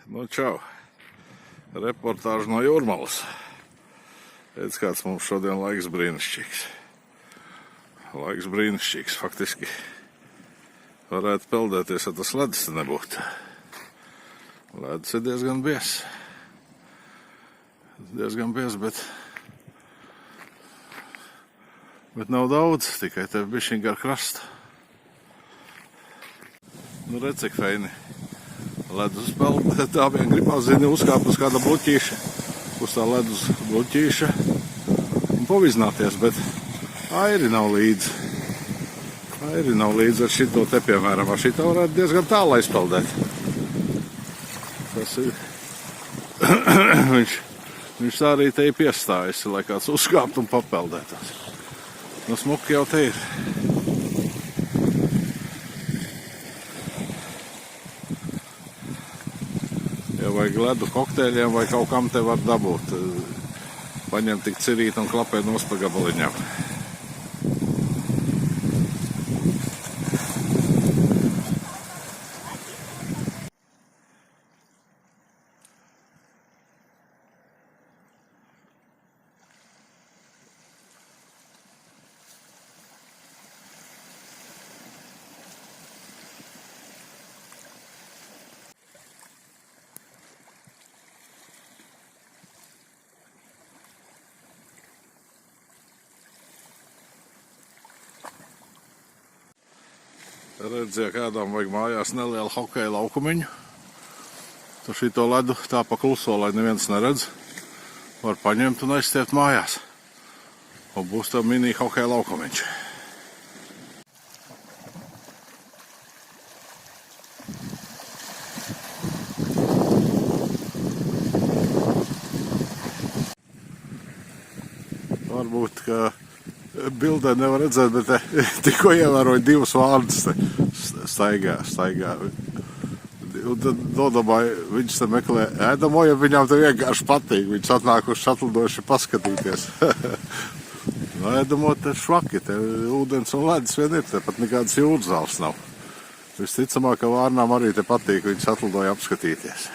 Nu, čau. Reportāža no Jūrmalas. Redz, kāds mums šodien laiks brīnišķīgs. Laiks brīnišķīgs, faktiski. Varētu peldēties, ja tas ledus te nebūtu. Ledus ir diezgan biezs. Bet nav daudz, tikai tev bišķiņ gar krastu. Nu, redz, cik feini. Ledus peld, tā vien gribās, zini, uzkāpt uz kāda bluķīša, uz tā ledus bluķīša un pavizināties, bet airi nav līdzi. Airi nav līdzi ar šito te, piemēram, ar šito varētu diezgan tālu aizpeldēt. Tas ir, viņš tā arī te ir piestājas, lai kāds uzkāpt un papeldētos. Nu, smuki jau te ir. Ja vajag ledu kokteļiem vai kaut kam te var dabūt. Paņem tik cirīt un klapē nos pa gabaliņām. Redz, ja kādām vajag mājās nelielu hokeja laukumiņu, tad šito ledu tā pa kluso, lai neviens neredz, var paņemt un aizstiept mājās. Un būs tā mini hokeja laukumiņš. Varbūt, ka bildē nevar redzēt, bet tikko ievēroju divus vārdus staigā. Un tad nodomāju, viņš te meklē ēdamo, ja viņām te vienkārši patīk. Viņš atnākuši atlidoši paskatīties. No ēdamo te švaki, te ūdens un ledus vien ir, te pat nekādas jūras zāles nav. Visticamāk, ka vārnām arī te patīk, viņas atlidoja apskatīties.